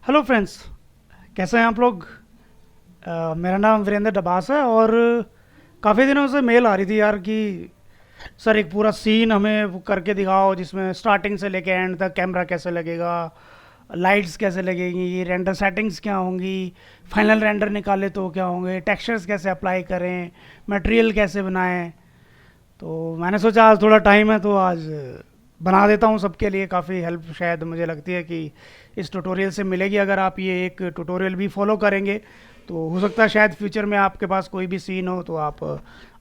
Hello friends, कैसे हैं आप लोग। मेरा नाम वीरेंद्र डबास है और काफ़ी दिनों से मेल आ रही थी यार कि सर एक पूरा सीन हमें वो करके दिखाओ जिसमें स्टार्टिंग से लेके एंड तक कैमरा कैसे लगेगा, लाइट्स कैसे लगेगी, रेंडर सेटिंग्स क्या होंगी, फाइनल रेंडर निकाले तो क्या होंगे, टेक्सचर्स कैसे अप्लाई करें, मटेरियल कैसे बनाएं। तो मैंने सोचा आज थोड़ा टाइम है तो आज बना देता हूँ सबके लिए। काफ़ी हेल्प शायद मुझे लगती है कि इस ट्यूटोरियल से मिलेगी। अगर आप ये एक ट्यूटोरियल भी फॉलो करेंगे तो हो सकता है शायद फ्यूचर में आपके पास कोई भी सीन हो तो आप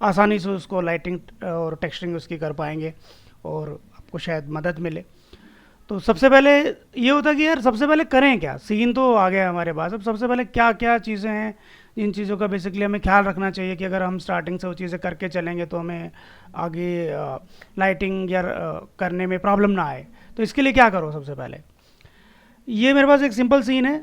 आसानी से उसको लाइटिंग और टेक्सचरिंग उसकी कर पाएंगे और आपको शायद मदद मिले। तो सबसे पहले ये होता है कि यार सबसे पहले करें क्या। सीन तो आ गया हमारे पास, अब सबसे पहले क्या क्या चीज़ें हैं जिन चीज़ों का बेसिकली हमें ख्याल रखना चाहिए कि अगर हम स्टार्टिंग से वो चीज़ें करके चलेंगे तो हमें आगे लाइटिंग या करने में प्रॉब्लम ना आए। तो इसके लिए क्या करो सबसे पहले, ये मेरे पास एक सिंपल सीन है।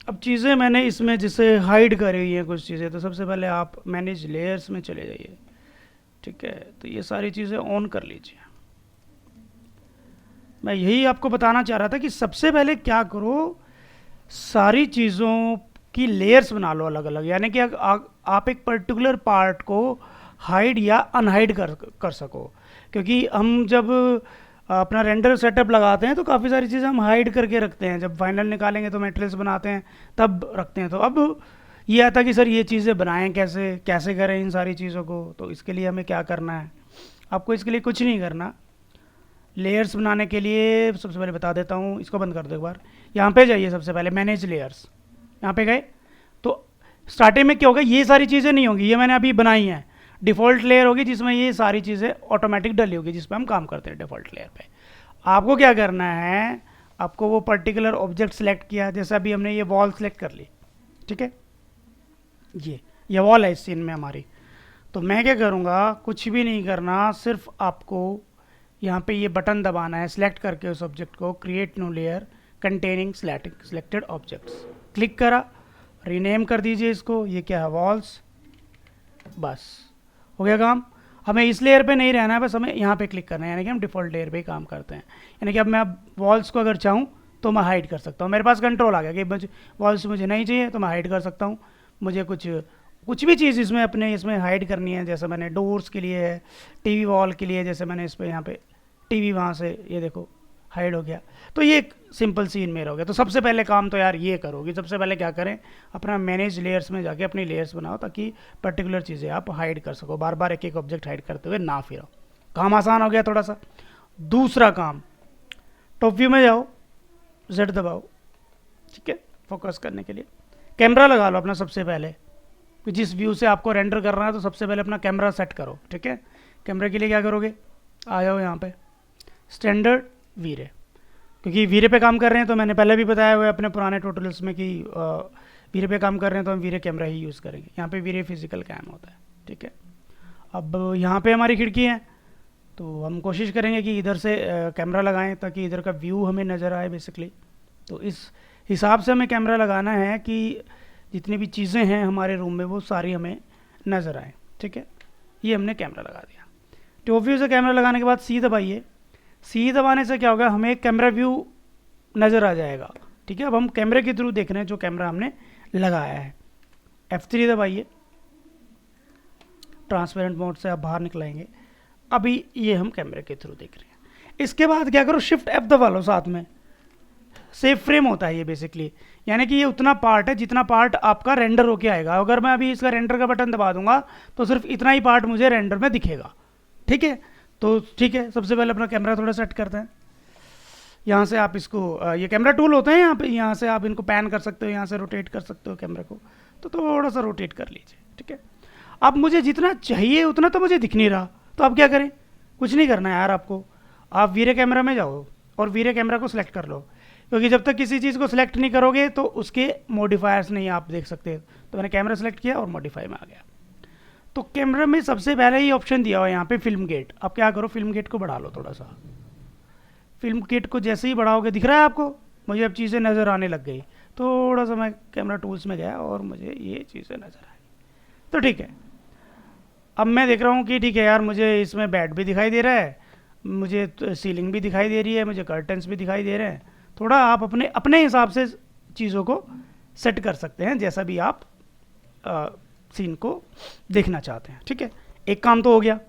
अब चीज़ें मैंने इसमें जिसे हाइड करी हुई हैं कुछ चीज़ें, तो सबसे पहले आप मैनेज लेयर्स में चले जाइए। ठीक है, तो ये सारी चीज़ें ऑन कर लीजिए। मैं यही आपको बताना चाह रहा था कि सबसे पहले क्या करो, सारी चीज़ों की लेयर्स बना लो अलग अलग, यानी कि आप एक पर्टिकुलर पार्ट को हाइड या अनहाइड कर सको। क्योंकि हम जब अपना रेंडर सेटअप लगाते हैं तो काफ़ी सारी चीज़ें हम हाइड करके रखते हैं, जब फाइनल निकालेंगे तो मटेरियल्स बनाते हैं तब रखते हैं। तो अब ये आता कि सर ये चीज़ें बनाएं कैसे, कैसे करें इन सारी चीज़ों को। तो इसके लिए हमें क्या करना है, आपको इसके लिए कुछ नहीं करना। लेयर्स बनाने के लिए सबसे पहले बता देता हूँ, इसको बंद कर दो एक बार। यहाँ पे जाइए, सबसे पहले मैनेज लेयर्स, यहाँ पे गए तो स्टार्टिंग में क्या होगा, ये सारी चीज़ें नहीं होंगी, ये मैंने अभी बनाई हैं। डिफ़ॉल्ट लेयर होगी जिसमें ये सारी चीज़ें ऑटोमेटिक डली होगी, जिस पर हम काम करते हैं डिफ़ॉल्ट लेयर पे। आपको क्या करना है, आपको वो पर्टिकुलर ऑब्जेक्ट सेलेक्ट किया, जैसे अभी हमने ये वॉल सेलेक्ट कर ली। ठीक है, ये वॉल है इस सीन में हमारी। तो मैं क्या करूँगा, कुछ भी नहीं करना, सिर्फ आपको यहाँ पे ये बटन दबाना है सिलेक्ट करके उस ऑब्जेक्ट को, create new layer containing selected objects, click करा, रीनेम कर दीजिए इसको, ये क्या है वॉल्स। बस हो गया काम। हमें इस लेयर पे नहीं रहना है, बस हमें यहाँ पे क्लिक करना है, यानी कि हम डिफ़ॉल्ट लेयर पे ही काम करते हैं। यानी कि अब मैं अब वॉल्स को अगर चाहूँ तो मैं हाइड कर सकता हूँ, मेरे पास कंट्रोल आ गया कि मुझे वॉल्स मुझे नहीं चाहिए तो मैं हाइड कर सकता हूँ। मुझे कुछ भी चीज़ इसमें अपने इसमें हाइड करनी है, जैसे मैंने डोर्स के लिए है, टीवी वॉल के लिए, जैसे मैंने इस पर यहाँ पे टीवी वहाँ से ये देखो हाइड हो गया। तो ये एक सिंपल सीन मेरा हो गया। तो सबसे पहले काम तो यार ये करोगे, सबसे पहले क्या करें, अपना मैनेज लेयर्स में जाके अपनी लेयर्स बनाओ ताकि पर्टिकुलर चीज़ें आप हाइड कर सको, बार बार एक एक ऑब्जेक्ट हाइड करते हुए ना फिरो। काम आसान हो गया थोड़ा सा। दूसरा काम, टॉप व्यू में जाओ, जेड दबाओ। ठीक है, फोकस करने के लिए कैमरा लगा लो अपना सबसे पहले, जिस व्यू से आपको रेंडर करना है तो सबसे पहले अपना कैमरा सेट करो। ठीक है, कैमरे के लिए क्या करोगे, आ जाओ यहाँ पे स्टैंडर्ड वीरे, क्योंकि वीरे पे काम कर रहे हैं तो मैंने पहले भी बताया हुआ है अपने पुराने ट्यूटोरियल्स में कि वीरे पे काम कर रहे हैं तो हम वीरे कैमरा ही यूज़ करेंगे। यहाँ पे वीरे फिजिकल कैम होता है। ठीक है, अब यहाँ पे हमारी खिड़की है तो हम कोशिश करेंगे कि इधर से कैमरा लगाएं ताकि इधर का व्यू हमें नज़र आए बेसिकली। तो इस हिसाब से हमें कैमरा लगाना है कि जितनी भी चीज़ें हैं हमारे रूम में वो सारी हमें नज़र आए। ठीक है, ये हमने कैमरा लगा दिया। टॉप व्यू से कैमरा लगाने के बाद सी दबाइए। सी दबाने से क्या होगा, हमें एक कैमरा व्यू नज़र आ जाएगा। ठीक है, अब हम कैमरे के थ्रू देख रहे हैं जो कैमरा हमने लगाया है। F3 दबाइए, ट्रांसपेरेंट मोड से आप बाहर निकलाएंगे। अभी ये हम कैमरे के थ्रू देख रहे हैं। इसके बाद क्या करो, शिफ्ट F दबा लो साथ में। सेव फ्रेम होता है ये बेसिकली, यानी कि ये उतना पार्ट है जितना पार्ट आपका रेंडर होके आएगा। अगर मैं अभी इसका रेंडर का बटन दबा दूंगा तो सिर्फ इतना ही पार्ट मुझे रेंडर में दिखेगा। ठीक है, तो ठीक है, सबसे पहले अपना कैमरा थोड़ा सेट करते हैं। यहाँ से आप इसको ये कैमरा टूल होते हैं यहाँ पे, यहाँ से आप इनको पैन कर सकते हो, यहाँ से रोटेट कर सकते हो कैमरा को, तो थोड़ा सा रोटेट कर लीजिए। ठीक है, अब मुझे जितना चाहिए उतना तो मुझे दिख नहीं रहा, तो अब क्या करें, कुछ नहीं करना है यार आपको। आप वीरे कैमरा में जाओ और वीरे कैमरा को सिलेक्ट कर लो, क्योंकि जब तक किसी चीज़ को सिलेक्ट नहीं करोगे तो उसके मॉडिफायर्स नहीं आप देख सकते। तो मैंने कैमरा सेलेक्ट किया और मॉडिफाई में आ गया। तो कैमरा में सबसे पहले ही ऑप्शन दिया हुआ है यहाँ पे फिल्म गेट। अब क्या करो, फिल्म गेट को बढ़ा लो थोड़ा सा। फिल्म गेट को जैसे ही बढ़ाओगे, दिख रहा है आपको, मुझे अब चीज़ें नज़र आने लग गई। थोड़ा सा मैं कैमरा टूल्स में गया और मुझे ये चीज़ें नज़र आई। तो ठीक है, अब मैं देख रहा हूँ कि ठीक है यार, मुझे इसमें बेड भी दिखाई दे रहा है, मुझे सीलिंग भी दिखाई दे रही है, मुझे कर्टन्स भी दिखाई दे रहे हैं। थोड़ा आप अपने अपने हिसाब से चीज़ों को सेट कर सकते हैं, जैसा भी आप सीन को देखना चाहते हैं। ठीक है, एक काम तो हो गया।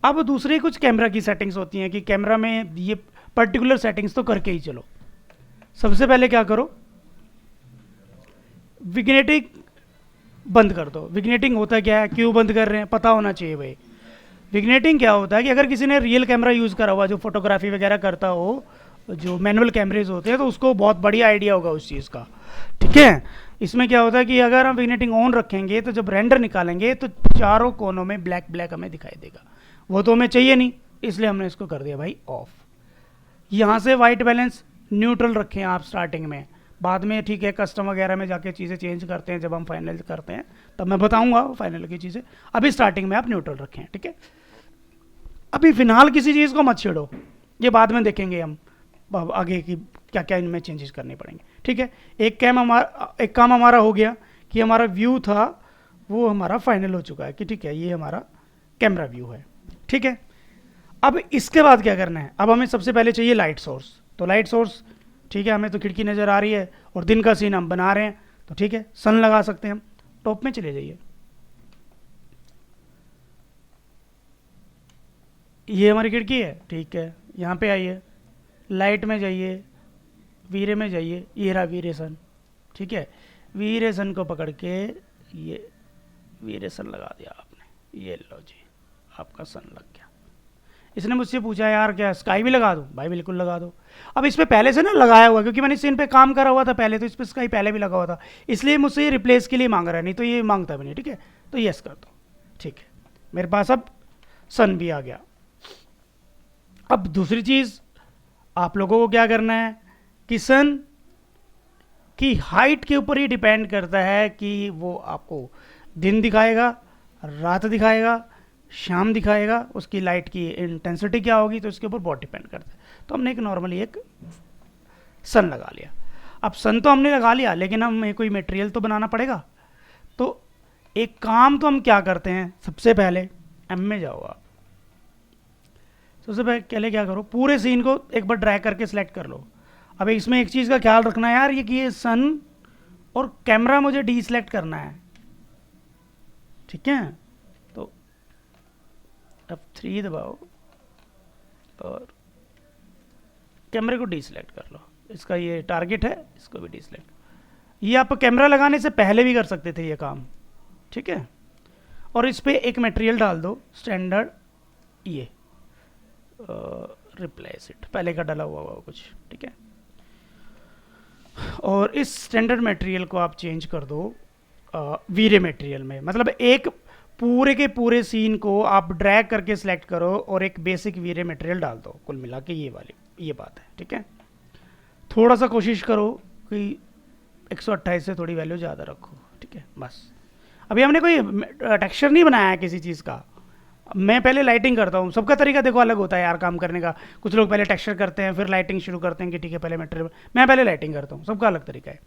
अब दूसरी कुछ कैमरा की सेटिंग्स होती हैं कि कैमरा में ये पर्टिकुलर सेटिंग्स तो करके ही चलो। सबसे पहले क्या करो, विग्नेटिंग बंद कर दो। विग्नेटिंग होता क्या है, क्यों बंद कर रहे हैं, पता होना चाहिए भाई। विग्नेटिंग क्या होता है कि अगर किसी ने रियल कैमरा यूज़ करा हुआ, जो फोटोग्राफी वगैरह करता हो, जो मैनुअल कैमरेज होते हैं, तो उसको बहुत बढ़िया आइडिया होगा उस चीज़ का। ठीक है, इसमें क्या होता है कि अगर हम विग्नेटिंग ऑन रखेंगे तो जब रेंडर निकालेंगे तो चारों कोनों में ब्लैक ब्लैक हमें दिखाई देगा। वो तो हमें चाहिए नहीं, इसलिए हमने इसको कर दिया भाई ऑफ। यहाँ से वाइट बैलेंस न्यूट्रल रखें आप स्टार्टिंग में, बाद में ठीक है कस्टम वगैरह में जाके चीज़ें चेंज करते हैं, जब हम फाइनल करते हैं तब मैं बताऊंगा फाइनल की चीज़ें। अभी स्टार्टिंग में आप न्यूट्रल रखें। ठीक है, अभी फिलहाल किसी चीज़ को मत छेड़ो, ये बाद में देखेंगे हम आगे की क्या क्या इनमें चेंजेस करने पड़ेंगे। ठीक है, एक काम हमारा हो गया कि हमारा व्यू था वो हमारा फाइनल हो चुका है कि ठीक है ये हमारा कैमरा व्यू है। ठीक है, अब इसके बाद क्या करना है, अब हमें सबसे पहले चाहिए लाइट सोर्स। तो लाइट सोर्स, ठीक है, हमें तो खिड़की नज़र आ रही है और दिन का सीन हम बना रहे हैं, तो ठीक है सन लगा सकते हैं हम। टॉप में चले जाइए, ये हमारी खिड़की है। ठीक है, यहाँ पे आइए, लाइट में जाइए, वीरे में जाइए, ये रहा वीरे सन। ठीक है, वीरे सन को पकड़ के ये वीरे सन लगा दिया आपने, ये लो जी आपका सन लग गया। इसने मुझसे पूछा यार क्या स्काई भी लगा दूं, भाई बिल्कुल लगा दो। अब इस पर पहले से ना लगाया हुआ, क्योंकि मैंने इस सीन पे काम करा हुआ था पहले, तो इस पर स्काई पहले भी लगा हुआ था, इसलिए मुझसे ये रिप्लेस के लिए मांग रहा है, नहीं तो ये मांगता भी नहीं। ठीक है, तो यस कर दो। ठीक है, मेरे पास अब सन भी आ गया। अब दूसरी चीज़ आप लोगों को क्या करना है कि सन की हाइट के ऊपर ही डिपेंड करता है कि वो आपको दिन दिखाएगा, रात दिखाएगा, शाम दिखाएगा, उसकी लाइट की इंटेंसिटी क्या होगी, तो इसके ऊपर बहुत डिपेंड करता है। तो हमने एक नॉर्मली एक सन लगा लिया। अब सन तो हमने लगा लिया, लेकिन हमें कोई मटेरियल तो बनाना पड़ेगा। तो एक काम तो हम क्या करते हैं, सबसे पहले एम में जाओ आप, सबसे पहले क्या करो, पूरे सीन को एक बार ड्रैग करके सिलेक्ट कर लो। अब इसमें एक चीज़ का ख्याल रखना है यार, ये कि ये सन और कैमरा मुझे डी सिलेक्ट करना है। ठीक है, तो F3 दबाओ और कैमरे को डी सिलेक्ट कर लो। इसका ये टारगेट है, इसको भी डी सिलेक्ट। ये आप कैमरा लगाने से पहले भी कर सकते थे ये काम। ठीक है, और इस पर एक मटेरियल डाल दो स्टैंडर्ड, ये रिप्लेस इट, पहले का डला हुआ कुछ। ठीक है, और इस स्टैंडर्ड मटेरियल को आप चेंज कर दो वीरे मटेरियल में। मतलब एक पूरे के पूरे सीन को आप ड्रैग करके सिलेक्ट करो और एक बेसिक वीरे मटेरियल डाल दो, कुल मिला के ये बात है। ठीक है, थोड़ा सा कोशिश करो कि 128 से थोड़ी वैल्यू ज़्यादा रखो। ठीक है, बस अभी हमने कोई टेक्सचर नहीं बनाया है किसी चीज़ का। मैं पहले लाइटिंग करता हूँ, सबका तरीका देखो अलग होता है यार काम करने का। कुछ लोग पहले टेक्सचर करते हैं फिर लाइटिंग शुरू करते हैं कि ठीक है पहले मटेरियल, मैं पहले लाइटिंग करता हूँ, सबका अलग तरीका है।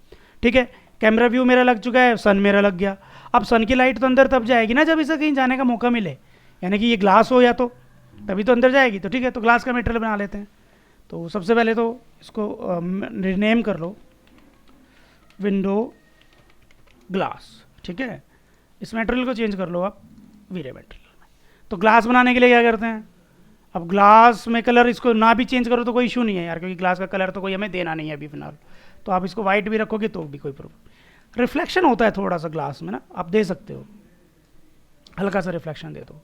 ठीक है, कैमरा व्यू मेरा लग चुका है, सन मेरा लग गया। अब सन की लाइट तो अंदर तब जाएगी ना जब इसे कहीं जाने का मौका मिले, यानी कि ये ग्लास हो या तो तभी तो अंदर जाएगी। तो ठीक है, तो ग्लास का मटेरियल बना लेते हैं। तो सबसे पहले तो इसको रिनेम कर लो, विंडो ग्लास। ठीक है, इस मटेरियल को चेंज कर लो आप वीरे मटेरियल में। तो ग्लास बनाने के लिए क्या करते हैं, अब ग्लास में कलर इसको ना भी चेंज करो तो कोई इशू नहीं है यार, क्योंकि ग्लास का कलर तो कोई हमें देना नहीं है अभी फिलहाल। तो आप इसको वाइट भी रखोगे तो भी कोई प्रॉब्लम। रिफ्लेक्शन होता है थोड़ा सा ग्लास में ना, आप दे सकते हो, हल्का सा रिफ्लेक्शन दे दो।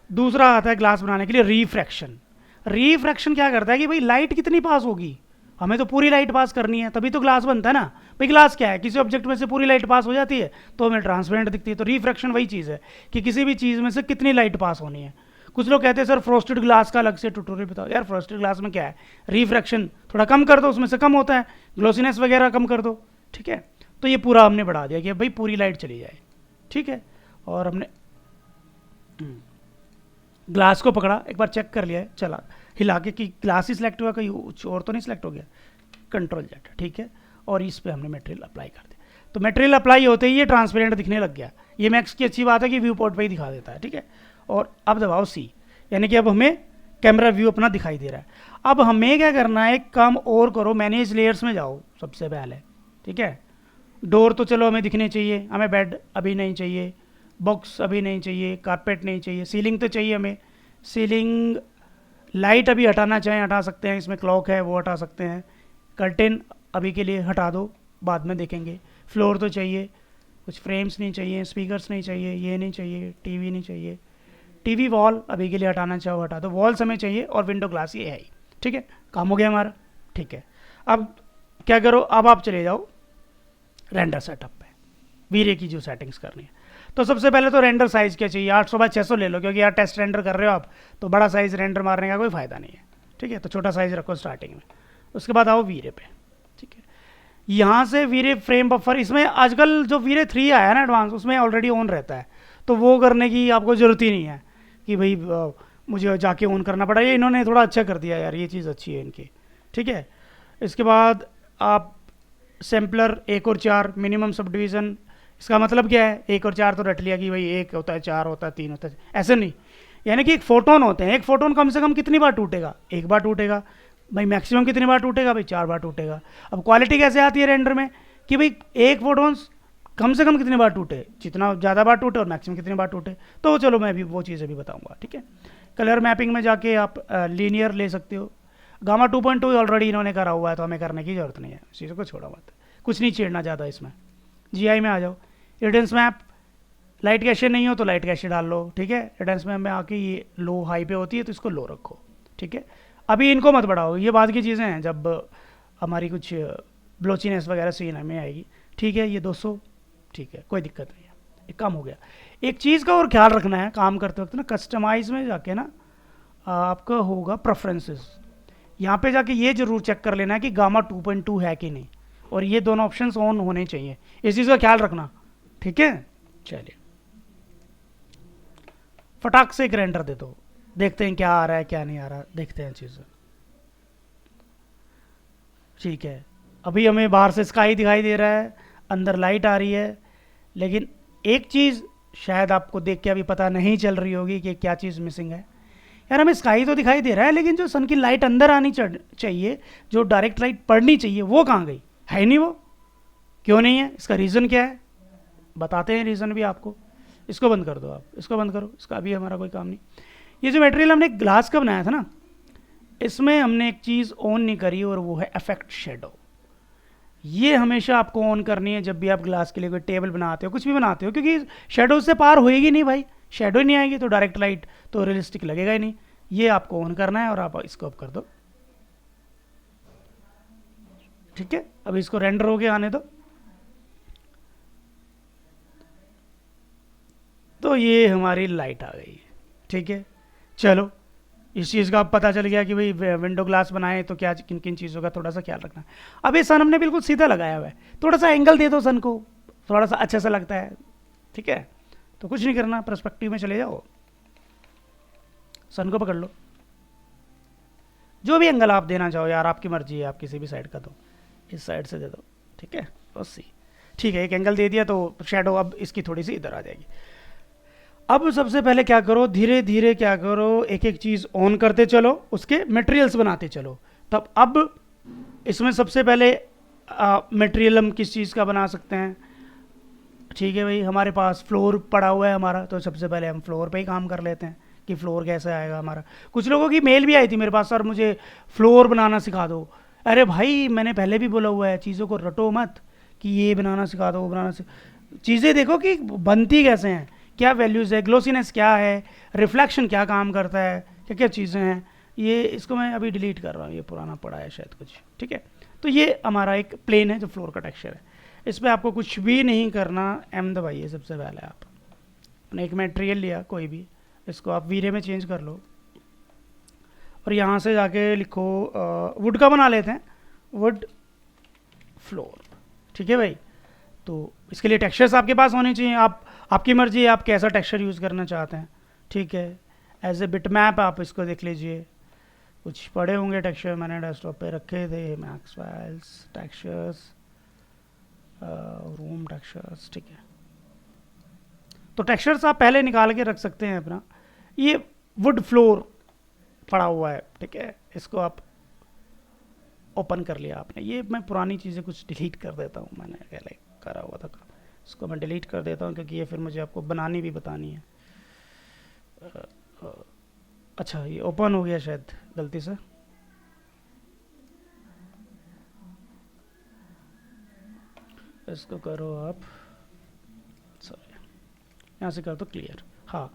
दूसरा आता है ग्लास बनाने के लिए रिफ्रैक्शन। रिफ्रैक्शन क्या करता है कि भाई लाइट कितनी पास होगी, हमें तो पूरी लाइट पास करनी है, तभी तो ग्लास बनता है ना। भाई ग्लास क्या है, किसी ऑब्जेक्ट में से पूरी लाइट पास हो जाती है तो हमें ट्रांसपेरेंट दिखती है। तो रिफ्रैक्शन वही चीज़ है कि किसी भी चीज़ में से कितनी लाइट पास होनी है। कुछ लोग कहते हैं सर फ्रोस्टेड ग्लास का अलग से ट्यूटोरियल बताओ। यार फ्रोस्टेड ग्लास में क्या है, रिफ्रैक्शन थोड़ा कम कर दो, उसमें से कम होता है, ग्लोसीनेस वगैरह कम कर दो। ठीक है, तो ये पूरा हमने बढ़ा दिया कि भाई पूरी लाइट चली जाए। ठीक है, और हमने ग्लास को पकड़ा, एक बार चेक कर लिया है, चला हिला के कि ग्लास ही सिलेक्ट हुआ, कहीं और तो नहीं सिलेक्ट हो गया, कंट्रोल जेड। ठीक है, और इस पे हमने मटेरियल अप्लाई कर दिया। तो मटेरियल अप्लाई होते ही ये ट्रांसपेरेंट दिखने लग गया। ये मैक्स की अच्छी बात है कि व्यू पोर्ट पे ही दिखा देता है। ठीक है, और अब दबाओ सी, यानी कि अब हमें कैमरा व्यू अपना दिखाई दे रहा है। अब हमें क्या करना है, एक काम और करो, मैनेज लेयर्स में जाओ सबसे पहले, ठीक है। डोर तो चलो हमें दिखने चाहिए, हमें बेड अभी नहीं चाहिए, बॉक्स अभी नहीं चाहिए, कारपेट नहीं चाहिए, सीलिंग तो चाहिए हमें। सीलिंग, लाइट अभी हटाना चाहें हटा सकते हैं, इसमें क्लॉक है वो हटा सकते हैं। कर्टेन अभी के लिए हटा दो, बाद में देखेंगे। फ्लोर तो चाहिए, कुछ फ्रेम्स नहीं चाहिए, स्पीकर्स नहीं चाहिए, ये नहीं चाहिए, टीवी नहीं चाहिए। टीवी वॉल अभी के लिए हटाना चाहो हटा दो, वॉल्स हमें चाहिए, और विंडो ग्लास ये है ही, ठीक है। काम हो गया हमारा, ठीक है। अब क्या करो, अब आप चले जाओ रेंडर सेटअप पे, वीरे की जो सेटिंग्स करनी है। तो सबसे पहले तो रेंडर साइज़ क्या चाहिए, 800 बाई 600 ले लो, क्योंकि यार टेस्ट रेंडर कर रहे हो आप, तो बड़ा साइज़ रेंडर मारने का कोई फ़ायदा नहीं है, ठीक है। तो छोटा साइज़ रखो स्टार्टिंग में। उसके बाद आओ वीरे पे, ठीक है। यहाँ से वीरे फ्रेम बफर, इसमें आजकल जो वीरे 3 आया है ना एडवांस, उसमें ऑलरेडी ऑन रहता है, तो वो करने की आपको ज़रूरत ही नहीं है कि भाई मुझे जाके ऑन करना पड़ा। ये इन्होंने थोड़ा अच्छा कर दिया यार, ये चीज़ अच्छी है इनकी, ठीक है। इसके बाद आप सैम्पलर 1 और 4 मिनिमम सब डिवीज़न, इसका मतलब क्या है, 1 और 4 तो रट लिया कि भाई 1 होता है, 4 होता है, 3 होता है, ऐसे नहीं। यानी कि एक फोटोन होते हैं, एक फोटोन कम से कम कितनी बार टूटेगा, 1 बार टूटेगा भाई, मैक्सिमम कितनी बार टूटेगा भाई, 4 बार टूटेगा। अब क्वालिटी कैसे आती है रेंडर में कि भाई एक फोटोन्स कम से कम कितनी बार टूटे, जितना ज़्यादा बार टूटे, और मैक्सिमम कितनी बार टूटे, तो चलो मैं भी वो चीज़ें भी बताऊंगा, ठीक है। कलर मैपिंग में जाके आप लीनियर ले सकते हो। गामा 2.2 ऑलरेडी इन्होंने करा हुआ है, तो हमें करने की ज़रूरत नहीं है, इस चीज़ों को छोड़ा मत, कुछ नहीं छेड़ना ज़्यादा इसमें। जीआई में आ जाओ, इरेडेंस मैप, लाइट कैशे नहीं हो तो लाइट कैशे डाल लो, ठीक है। इरेडेंस मैप में आके ये लो हाई पे होती है, तो इसको लो रखो, ठीक है। अभी इनको मत बढ़ाओ, ये बाद की चीज़ें हैं, जब हमारी कुछ ब्लोचीनेस वगैरह सीन में आएगी, ठीक है। ये 200, ठीक है, कोई दिक्कत नहीं है, एक काम हो गया। एक चीज़ का और ख्याल रखना है काम करते वक्त ना, कस्टमाइज में जाके ना आपका होगा प्रेफरेंसेस, यहाँ पे जाके ये जरूर चेक कर लेना है कि गामा 2.2 है कि नहीं, और ये दोनों ऑप्शंस ऑन होने चाहिए, इस चीज़ का ख्याल रखना, ठीक है। चलिए फटाक से एक रेंडर दे दो, देखते हैं क्या आ रहा है क्या नहीं आ रहा, देखते हैं चीज़ें, ठीक है। अभी हमें बाहर से स्काई दिखाई दे रहा है, अंदर लाइट आ रही है, लेकिन एक चीज़ शायद आपको देख के अभी पता नहीं चल रही होगी कि क्या चीज़ मिसिंग है। यार हमें स्काई तो दिखाई दे रहा है, लेकिन जो सन की लाइट अंदर आनी चाहिए, जो डायरेक्ट लाइट पड़नी चाहिए, वो कहाँ गई, है नहीं वो, क्यों नहीं है, इसका रीज़न क्या है, बताते हैं रीज़न भी आपको। इसको बंद कर दो आप, इसको बंद करो, इसका अभी हमारा कोई काम नहीं। ये जो मटेरियल हमने ग्लास का बनाया था ना, इसमें हमने एक चीज़ ऑन नहीं करी, और वो है इफेक्ट शेडो। ये हमेशा आपको ऑन करनी है जब भी आप ग्लास के लिए कोई टेबल बनाते हो, कुछ भी बनाते हो, क्योंकि शेडो से पार होएगी नहीं भाई, शेडो ही नहीं आएगी तो डायरेक्ट लाइट तो रियलिस्टिक लगेगा ही नहीं। ये आपको ऑन करना है, और आप इसको ऑफ कर दो, ठीक है। अब इसको रेंडर हो गया आने दो, तो ये हमारी लाइट आ गई है, ठीक है। चलो इस चीज़ का अब पता चल गया कि भाई विंडो ग्लास बनाए तो क्या किन किन चीज़ों का थोड़ा सा ख्याल रखना है। अब ये सन हमने बिल्कुल सीधा लगाया हुआ है, थोड़ा सा एंगल दे दो सन को, थोड़ा सा अच्छा सा लगता है, ठीक है। तो कुछ नहीं करना, पर्सपेक्टिव में चले जाओ, सन को पकड़ लो, जो भी एंगल आप देना चाहो यार, आपकी मर्जी है, आप किसी भी साइड का दो, इस साइड से दे दो, ठीक है, बस सी, ठीक है। एक एंगल दे दिया तो शेडो अब इसकी थोड़ी सी इधर आ जाएगी। अब सबसे पहले क्या करो, धीरे धीरे क्या करो, एक एक चीज़ ऑन करते चलो, उसके मटेरियल्स बनाते चलो। तब अब इसमें सबसे पहले मटेरियल हम किस चीज़ का बना सकते हैं, ठीक है भाई। हमारे पास फ्लोर पड़ा हुआ है हमारा, तो सबसे पहले हम फ्लोर पे ही काम कर लेते हैं कि फ्लोर कैसे आएगा हमारा। कुछ लोगों की मेल भी आई थी मेरे पास, सर मुझे फ्लोर बनाना सिखा दो। अरे भाई मैंने पहले भी बोला हुआ है, चीज़ों को रटो मत कि ये बनाना सिखा दो, वो बनाना चीज़ें देखो कि बनती कैसे हैं, क्या वैल्यूज़ है, ग्लोसीनेस क्या है, रिफ्लेक्शन क्या काम करता है, क्या क्या चीज़ें हैं। ये इसको मैं अभी डिलीट कर रहा हूँ, ये पुराना पड़ा है शायद कुछ, ठीक है। तो ये हमारा एक प्लेन है जो फ्लोर का टेक्सचर है, इस पर आपको कुछ भी नहीं करना, एम दबाइए सबसे पहले। आप अपने एक मटेरियल लिया कोई भी, इसको आप वीरे में चेंज कर लो, और यहाँ से जाके लिखो वुड का बना लेते हैं, वुड फ्लोर, ठीक है भाई। तो इसके लिए टेक्सचर्स आपके पास होने चाहिए, आप आपकी मर्जी है आप कैसा टेक्सचर यूज़ करना चाहते हैं, ठीक है। एज ए बिट मैप आप इसको देख लीजिए, कुछ पड़े होंगे टेक्सचर, मैंने डेस्कटॉप पे रखे थे, max files textures, room textures, ठीक है। तो टेक्सचर्स आप पहले निकाल के रख सकते हैं अपना। ये वुड फ्लोर, पड़ा हुआ है, ठीक है, इसको आप ओपन कर लिया आपने। ये मैं पुरानी चीज़ें कुछ डिलीट कर देता हूँ, मैंने पहले करा हुआ था काम, इसको मैं डिलीट कर देता हूँ क्योंकि ये फिर मुझे आपको बनानी भी बतानी है। अच्छा ये ओपन हो गया शायद गलती से। इसको करो आप, सॉरी यहाँ से कर दो क्लियर। हाँ,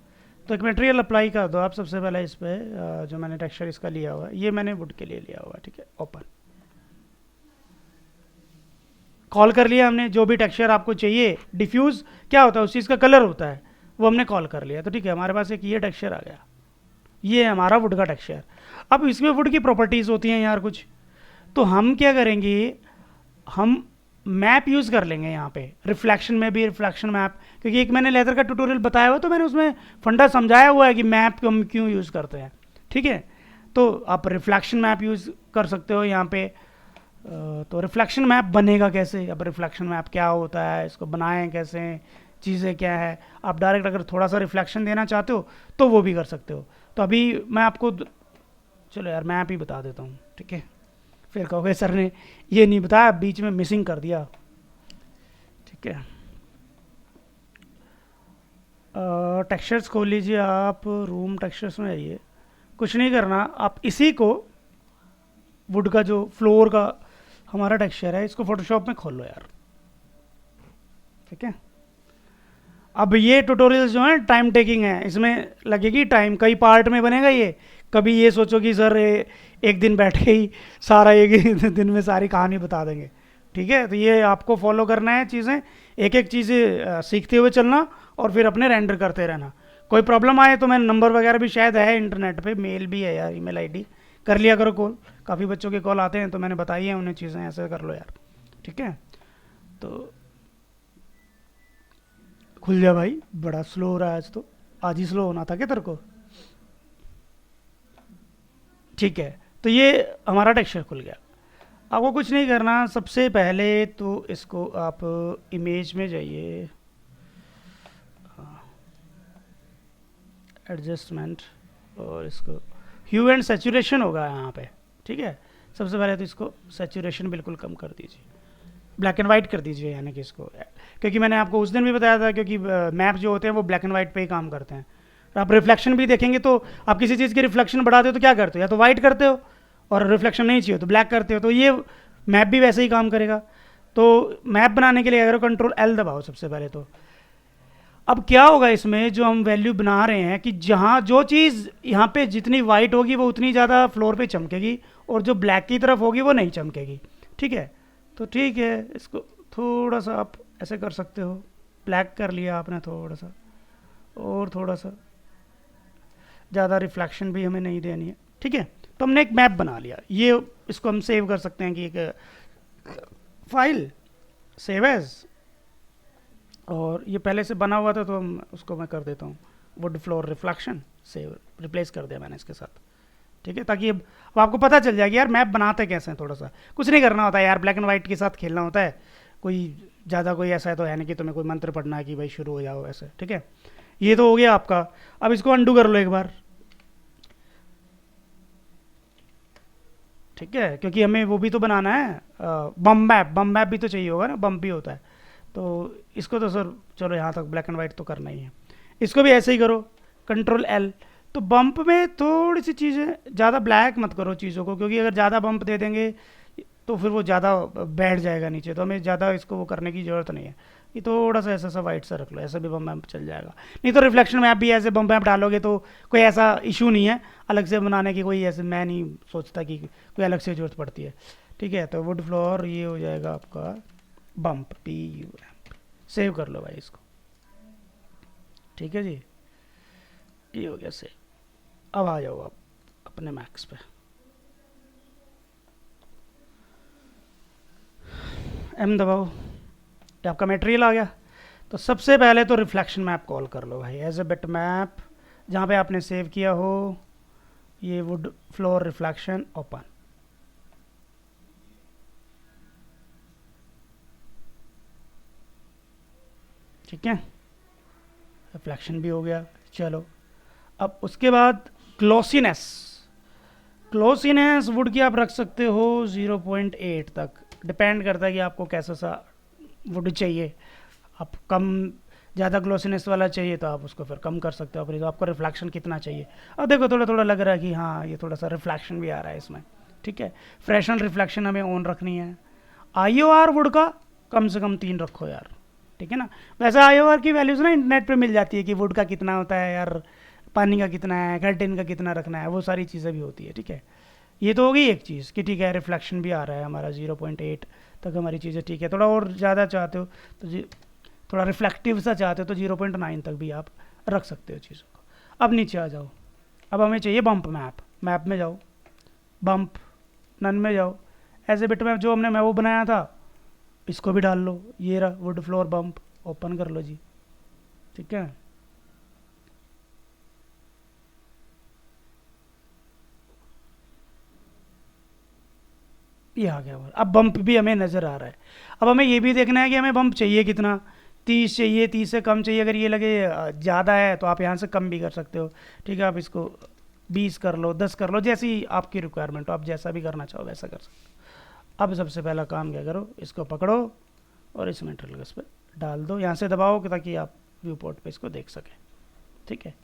तो एक मटेरियल अप्लाई कर दो आप सबसे पहले इस पर, जो मैंने टेक्सचर इसका लिया हुआ है, ये मैंने वुड के लिए लिया हुआ है, ठीक है। ओपन कॉल कर लिया हमने, जो भी टेक्सचर आपको चाहिए, डिफ्यूज़ क्या होता है उस चीज़ का कलर होता है, वो हमने कॉल कर लिया। तो ठीक है, हमारे पास एक ये टेक्सचर आ गया, ये है हमारा वुड का टेक्सचर। अब इसमें वुड की प्रॉपर्टीज़ होती हैं यार कुछ, तो हम क्या करेंगे, हम मैप यूज़ कर लेंगे यहाँ पे, रिफ्लेक्शन में भी रिफ्लेक्शन मैप, क्योंकि एक मैंने लेदर का ट्यूटोरियल बताया हुआ, तो मैंने उसमें फंडा समझाया हुआ है कि मैप हम क्यों यूज़ करते हैं, ठीक है। तो आप रिफ्लेक्शन मैप यूज़ कर सकते हो यहाँ पे। तो रिफ्लेक्शन मैप बनेगा कैसे, अब रिफ्लेक्शन मैप क्या होता है, इसको बनाएं कैसे, चीज़ें क्या है। आप डायरेक्ट अगर थोड़ा सा रिफ्लेक्शन देना चाहते हो तो वो भी कर सकते हो। तो अभी मैं आपको चलो यार मैप ही बता देता हूँ, ठीक है, फिर कहोगे सर ने ये नहीं बताया, बीच में मिसिंग कर दिया, ठीक है। टेक्सचर्स खोल लीजिए आप, रूम टेक्सचर्स में आइए, कुछ नहीं करना, आप इसी को वुड का जो फ्लोर का हमारा टेक्सचर है, इसको फोटोशॉप में खोल लो यार, ठीक है। अब ये ट्यूटोरियल्स जो है टाइम टेकिंग है, इसमें लगेगी टाइम, कई पार्ट में बनेगा ये। कभी ये सोचो कि सर एक दिन बैठ के ही सारा एक ही दिन में सारी कहानी बता देंगे, ठीक है। तो ये आपको फॉलो करना है चीज़ें, एक एक चीज़ें सीखते हुए चलना और फिर अपने रेंडर करते रहना। कोई प्रॉब्लम आए तो मैं नंबर वगैरह भी शायद है इंटरनेट पे, मेल भी है यार, ईमेल आईडी, कर लिया करो कॉल। काफ़ी बच्चों के कॉल आते हैं तो मैंने बताई है उन्हें चीज़ें, ऐसे कर लो यार, ठीक है। तो खुल जा भाई, बड़ा स्लो हो रहा है आज तो, आज ही स्लो होना था क्या तेरे को, ठीक है। तो ये हमारा टेक्सचर खुल गया। आपको कुछ नहीं करना, सबसे पहले तो इसको आप इमेज में जाइए, एडजस्टमेंट, और इसको ह्यू एंड सेचुरेशन होगा यहाँ पे, ठीक है। सबसे पहले तो इसको सेचुरेशन बिल्कुल कम कर दीजिए, ब्लैक एंड वाइट कर दीजिए, यानी कि इसको, क्योंकि मैंने आपको उस दिन भी बताया था, क्योंकि मैप जो होते हैं वो ब्लैक एंड वाइट पे ही काम करते हैं। और आप रिफ्लेक्शन भी देखेंगे तो आप किसी चीज़ की रिफ्लेक्शन बढ़ाते हो तो क्या करते हो, या तो वाइट करते हो, और रिफ्लेक्शन नहीं चाहिए तो ब्लैक करते हो, तो ये मैप भी वैसे ही काम करेगा। तो मैप बनाने के लिए अगर कंट्रोल एल दबाओ सबसे पहले, तो अब क्या होगा इसमें, जो हम वैल्यू बना रहे हैं कि जहाँ जो चीज़ यहाँ पे जितनी वाइट होगी वो उतनी ज़्यादा फ्लोर पे चमकेगी, और जो ब्लैक की तरफ होगी वो नहीं चमकेगी, ठीक है। तो ठीक है, इसको थोड़ा सा आप ऐसे कर सकते हो, ब्लैक कर लिया आपने थोड़ा सा, और थोड़ा सा, ज़्यादा रिफ्लेक्शन भी हमें नहीं देनी है, ठीक है। तो हमने एक मैप बना लिया, ये इसको हम सेव कर सकते हैं कि एक फाइल सेव एज, और ये पहले से बना हुआ था तो हम उसको मैं कर देता हूँ would floor reflection, save replace कर दिया मैंने इसके साथ, ठीक है। ताकि अब आपको पता चल जाएगा यार मैप बनाते कैसे हैं, थोड़ा सा कुछ नहीं करना होता है यार, ब्लैक एंड वाइट के साथ खेलना होता है, कोई ज़्यादा कोई ऐसा है तो है नहीं कि तुम्हें कोई मंत्र पढ़ना है कि भाई शुरू हो जाओ ऐसे, ठीक है। ये तो हो गया आपका। अब इसको अंडू कर लो एक बार, ठीक है, क्योंकि हमें वो भी तो बनाना है, बम मैप भी तो चाहिए होगा ना, बम भी होता है। तो इसको तो सर चलो यहाँ तक ब्लैक एंड वाइट तो करना ही है, इसको भी ऐसे ही करो, कंट्रोल एल। तो बम्प में थोड़ी सी चीज़ें, ज़्यादा ब्लैक मत करो चीज़ों को, क्योंकि अगर ज़्यादा बम्प दे देंगे तो फिर वो ज़्यादा बैठ जाएगा नीचे, तो हमें ज़्यादा इसको वो करने की ज़रूरत नहीं है। ये थोड़ा सा ऐसा सा वाइट सा रख लो, ऐसा भी बम मैप चल जाएगा। नहीं तो रिफ्लेक्शन मैप भी ऐसे बम मैप डालोगे तो कोई ऐसा इशू नहीं है, अलग से बनाने की कोई ऐसे मैं नहीं सोचता कि कोई अलग से ज़रूरत पड़ती है, ठीक है। तो वुड फ्लोर ये हो जाएगा आपका बम्प, पी यू, सेव कर लो भाई इसको, ठीक है जी, ये हो गया सेव। अब आ जाओ आप अपने मैक्स पे, एम दबाओ, ये आपका मटेरियल आ गया। तो सबसे पहले तो रिफ्लेक्शन मैप कॉल कर लो भाई, एज ए बिट मैप, जहाँ पे आपने सेव किया हो, ये वुड फ्लोर रिफ्लेक्शन, ओपन, ठीक है, रिफ्लेक्शन भी हो गया। चलो अब उसके बाद ग्लॉसीनेस, ग्लोसीनेस वुड की आप रख सकते हो 0.8 तक, डिपेंड करता है कि आपको कैसा सा वुड चाहिए। आप कम ज़्यादा ग्लोसीनेस वाला चाहिए तो आप उसको फिर कम कर सकते हो, फिर आपको रिफ्लेक्शन कितना चाहिए। अब देखो थोड़ा थोड़ा लग रहा है कि हाँ ये थोड़ा सा रिफ्लेक्शन भी आ रहा है इसमें, ठीक है। फ्रेशनल रिफ्लेक्शन हमें ऑन रखनी है। IOR वुड का कम से कम 3 रखो यार, ठीक है ना। वैसे IOR की वैल्यूज़ ना इंटरनेट पे मिल जाती है कि वुड का कितना होता है यार, पानी का कितना है, कर्टेन का कितना रखना है, वो सारी चीज़ें भी होती है, ठीक है। ये तो होगी एक चीज़ कि ठीक है रिफ्लेक्शन भी आ रहा है हमारा 0.8 तक हमारी चीज़ें, ठीक है। थोड़ा और ज़्यादा चाहते हो तो थोड़ा रिफ्लेक्टिव सा चाहते हो तो 0.9 तक भी आप रख सकते हो चीज़ों को। अब नीचे आ जाओ, अब हमें चाहिए बम्प मैप। मैप में जाओ, बम्प नन में जाओ, ऐसे बिट मैप जो हमने मैं वो बनाया था इसको भी डाल लो। ये रहा वुड फ्लोर बम्प, ओपन कर लो जी, ठीक है। ये आ गया। अब बम्प भी हमें नज़र आ रहा है। अब हमें ये भी देखना है कि हमें बम्प चाहिए कितना, 30 चाहिए, 30 से कम चाहिए। अगर ये लगे ज़्यादा है तो आप यहाँ से कम भी कर सकते हो, ठीक है। आप इसको 20 कर लो, 10 कर लो, जैसी आपकी रिक्वायरमेंट हो, आप जैसा भी करना चाहो वैसा कर सकते हो। अब सबसे पहला काम क्या करो, इसको पकड़ो और इस मेटल गस पर डाल दो, यहाँ से दबाओ ताकि आप व्यू पोर्ट पर इसको देख सकें, ठीक है।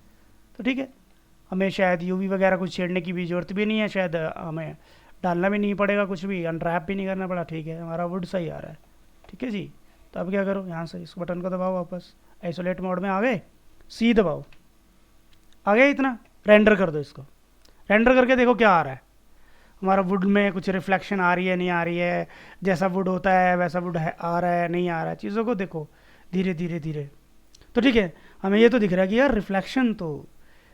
तो ठीक है, हमें शायद यूवी वगैरह कुछ छेड़ने की भी ज़रूरत भी नहीं है, शायद हमें डालना भी नहीं पड़ेगा, कुछ भी अनरैप भी नहीं करना पड़ा, ठीक है। हमारा वुड सही आ रहा है, ठीक है जी। तो अब क्या करो, यहाँ से इस बटन को दबाओ, वापस आइसोलेट मोड में आ गए, सी दबाओ, आ गया इतना। रेंडर कर दो इसको, रेंडर करके देखो क्या आ रहा है। हमारा वुड में कुछ रिफ्लेक्शन आ रही है, नहीं आ रही है, जैसा वुड होता है वैसा वुड है, आ रहा है नहीं आ रहा है, चीज़ों को देखो धीरे धीरे धीरे। तो ठीक है, हमें ये तो दिख रहा है कि यार रिफ्लेक्शन तो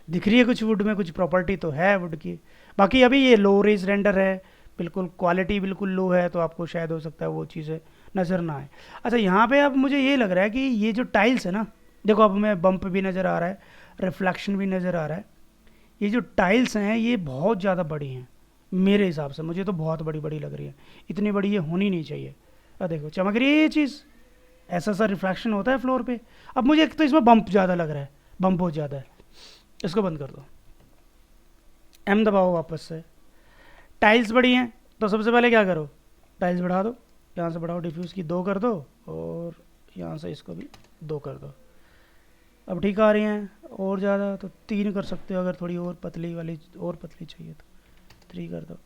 दिख रही है कुछ वुड में, कुछ प्रॉपर्टी तो है वुड की। बाकी अभी ये लो रेज रेंडर है, बिल्कुल क्वालिटी बिल्कुल लो है, तो आपको शायद हो सकता है वो चीज़ें नज़र ना आए। अच्छा यहाँ पे अब मुझे ये लग रहा है कि ये जो टाइल्स है ना, देखो अब हमें बम्प भी नज़र आ रहा है, रिफ्लेक्शन भी नज़र आ रहा है। ये जो टाइल्स हैं ये बहुत ज़्यादा बड़ी हैं मेरे हिसाब से, मुझे तो बहुत बड़ी बड़ी लग रही है, इतनी बड़ी ये होनी नहीं चाहिए। देखो चमक रही है ये चीज़, ऐसा सा रिफ्लेक्शन होता है फ्लोर पे। अब मुझे एक तो इसमें बम्प ज़्यादा लग रहा है, बम्प बहुत ज़्यादा है। इसको बंद कर दो, एम दबाओ वापस से। टाइल्स बड़ी हैं तो सबसे पहले क्या करो, टाइल्स बढ़ा दो, यहाँ से बढ़ाओ, डिफ्यूज़ की 2 कर दो, और यहाँ से इसको भी 2 कर दो। अब ठीक आ रही हैं, और ज़्यादा तो 3 कर सकते हो, अगर थोड़ी और पतली वाली और पतली चाहिए तो 3 कर दो।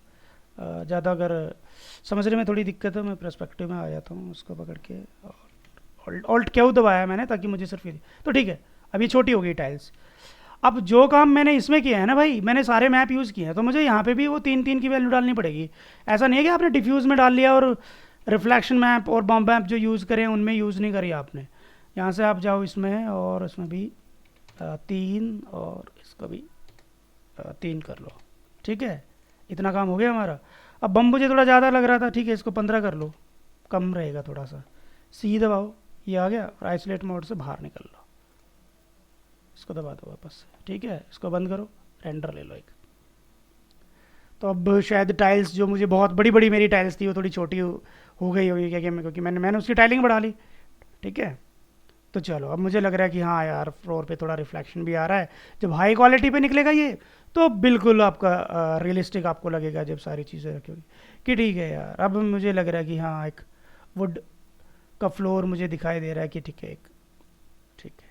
ज़्यादा अगर समझने में थोड़ी दिक्कत है, मैं पर्सपेक्टिव में आ जाता हूँ, उसको पकड़ के ऑल्ट क्यू दबाया मैंने ताकि मुझे सिर्फ ये, तो ठीक है। अब ये छोटी हो गई टाइल्स। अब जो काम मैंने इसमें किया है ना भाई, मैंने सारे मैप यूज़ किए हैं, तो मुझे यहाँ पे भी वो 3 3 की वैल्यू डालनी पड़ेगी। ऐसा नहीं है कि आपने डिफ्यूज़ में डाल लिया और रिफ्लेक्शन मैप और बम्प मैप जो यूज़ करें उनमें यूज़ नहीं करी आपने। यहाँ से आप जाओ इसमें, और इसमें भी 3, और इसको भी 3 कर लो, ठीक है। इतना काम हो गया हमारा। अब बम मुझे थोड़ा ज़्यादा लग रहा था, ठीक है, इसको 15 कर लो, कम रहेगा थोड़ा सा। सी दबाओ, ये आ गया, और आइसोलेट मोड से बाहर निकल लो, इसको दबा दो वापस से, ठीक है। इसको बंद करो, रेंडर ले लो एक। तो अब शायद टाइल्स जो मुझे बहुत बड़ी बड़ी मेरी टाइल्स थी वो थोड़ी छोटी हो गई होगी, क्या क्योंकि मैंने उसकी टाइलिंग बढ़ा ली, ठीक है। तो चलो अब मुझे लग रहा है कि हाँ यार फ्लोर पे थोड़ा रिफ्लेक्शन भी आ रहा है। जब हाई क्वालिटी पे निकलेगा ये तो बिल्कुल आपका रियलिस्टिक आपको लगेगा जब सारी चीज़ें रखी होगी, कि ठीक है यार। अब मुझे लग रहा है कि हाँ एक वुड का फ्लोर मुझे दिखाई दे रहा है कि ठीक है, एक ठीक है।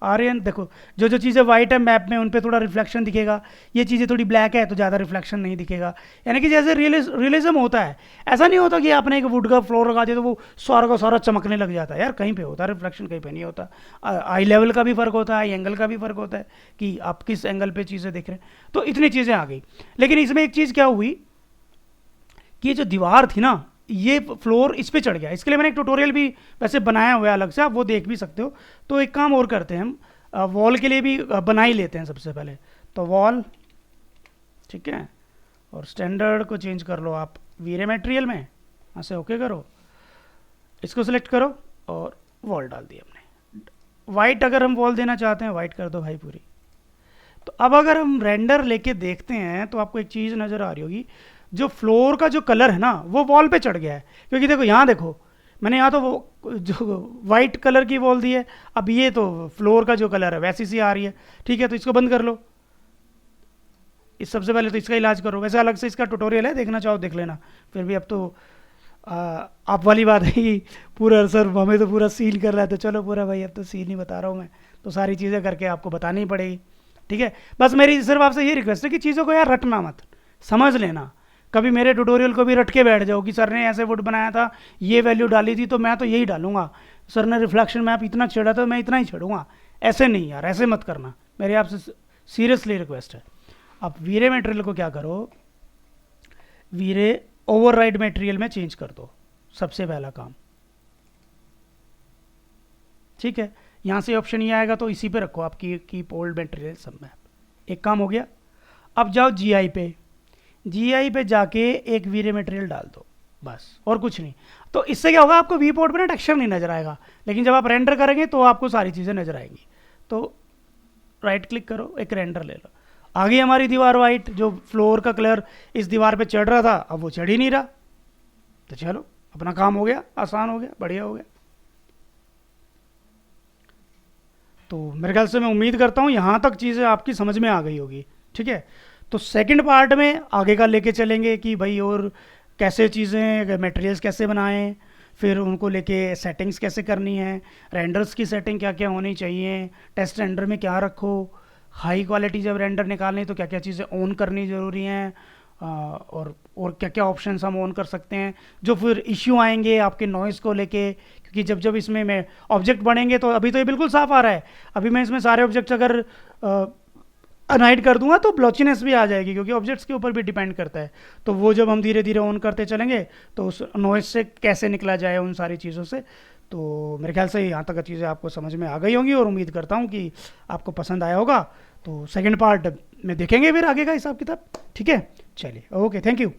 आर्यन देखो, जो जो चीज़ें वाइट है मैप में उन पे थोड़ा रिफ्लेक्शन दिखेगा, ये चीज़ें थोड़ी ब्लैक है तो ज़्यादा रिफ्लेक्शन नहीं दिखेगा। यानी कि जैसे रियलिज्म होता है, ऐसा नहीं होता कि आपने एक वुड का फ्लोर लगा दिया तो वो सारा का सारा चमकने लग जाता है यार। कहीं पे होता है रिफ्लेक्शन, कहीं पे नहीं होता। आई लेवल का भी फ़र्क होता है, आई एंगल का भी फ़र्क होता है कि आप किस एंगल पर चीज़ें देख रहे हैं। तो इतनी चीज़ें आ गई, लेकिन इसमें एक चीज़ क्या हुई कि ये जो दीवार थी ना, ये फ्लोर इस पे चढ़ गया। इसके लिए मैंने एक ट्यूटोरियल भी वैसे बनाया हुआ है अलग से, आप वो देख भी सकते हो। तो एक काम और करते हैं हम, वॉल के लिए भी बना ही लेते हैं सबसे पहले। तो वॉल, ठीक है, और स्टैंडर्ड को चेंज कर लो आप वीरे मटेरियल में, यहाँ से ओके करो, इसको सिलेक्ट करो और वॉल डाल दी हमने। वाइट अगर हम वॉल देना चाहते हैं वाइट कर दो भाई पूरी। तो अब अगर हम रेंडर लेके देखते हैं तो आपको एक चीज़ नज़र आ रही होगी, जो फ्लोर का जो कलर है ना वो वॉल पे चढ़ गया है। क्योंकि देखो यहाँ देखो, मैंने यहाँ तो वो जो वाइट कलर की वॉल दी है, अब ये तो फ्लोर का जो कलर है वैसी सी आ रही है, ठीक है। तो इसको बंद कर लो, इस सबसे पहले तो इसका इलाज करो। वैसे अलग से इसका ट्यूटोरियल है, देखना चाहो देख लेना। फिर भी अब तो आ, आप वाली बात है कि पूरा सर हमें तो पूरा सील कर रहा है, तो चलो पूरा भाई अब तो सील नहीं बता रहा हूँ मैं, तो सारी चीज़ें करके आपको बतानी ही पड़ेगी। ठीक है, बस मेरी सिर्फ आपसे ये रिक्वेस्ट है कि चीज़ों को यार रटना मत, समझ लेना। कभी मेरे ट्यूटोरियल को भी रट के बैठ जाओ कि सर ने ऐसे वुड बनाया था, ये वैल्यू डाली थी, तो मैं तो यही डालूंगा। सर ने रिफ्लेक्शन मैप इतना छेड़ा तो मैं इतना ही छेड़ूंगा। ऐसे नहीं यार, ऐसे मत करना, मेरी आपसे सीरियसली रिक्वेस्ट है। आप वीरे मटेरियल को क्या करो, वीरे ओवरराइड मटेरियल में चेंज कर दो, सबसे पहला काम। ठीक है, यहाँ से ऑप्शन ये आएगा तो इसी पे रखो आपकी कीप ओल्ड मटेरियल सब मैप। एक काम हो गया। अब जाओ जीआई पे, जीआई पे जाके एक वीरे मटेरियल डाल दो, बस और कुछ नहीं। तो इससे क्या होगा, आपको वी पोर्ट पे ना टेक्सचर नहीं नजर आएगा, लेकिन जब आप रेंडर करेंगे तो आपको सारी चीज़ें नजर आएंगी। तो राइट क्लिक करो, एक रेंडर ले लो। आ गई हमारी दीवार वाइट, जो फ्लोर का कलर इस दीवार पे चढ़ रहा था अब वो चढ़ ही नहीं रहा। तो चलो अपना काम हो गया, आसान हो गया, बढ़िया हो गया। तो मेरे ख्याल से मैं उम्मीद करता हूँ यहाँ तक चीज़ें आपकी समझ में आ गई होगी। ठीक है, तो सेकंड पार्ट में आगे का लेके चलेंगे कि भाई और कैसे चीज़ें मटेरियल्स कैसे बनाएं, फिर उनको लेके सेटिंग्स कैसे करनी है, रेंडर्स की सेटिंग क्या क्या होनी चाहिए, टेस्ट रेंडर में क्या रखो, हाई क्वालिटी जब रेंडर निकालनी तो क्या क्या चीज़ें ऑन करनी ज़रूरी हैं, और क्या क्या ऑप्शंस हम ऑन कर सकते हैं, जो फिर इश्यू आएंगे आपके नॉइज़ को लेके। क्योंकि जब जब इसमें मैं ऑब्जेक्ट बढ़ेंगे तो अभी तो ये बिल्कुल साफ़ आ रहा है, अभी मैं इसमें सारे ऑब्जेक्ट्स अगर अनहाइड कर दूंगा तो ब्लॉचीनेस भी आ जाएगी, क्योंकि ऑब्जेक्ट्स के ऊपर भी डिपेंड करता है। तो वो जब हम धीरे धीरे ऑन करते चलेंगे तो उस नॉइज़ से कैसे निकला जाए उन सारी चीज़ों से। तो मेरे ख्याल से यहाँ तक चीज़ें आपको समझ में आ गई होंगी, और उम्मीद करता हूँ कि आपको पसंद आया होगा। तो सेकंड पार्ट में देखेंगे फिर आगे का हिसाब किताब। ठीक है, चलिए, ओके, थैंक यू।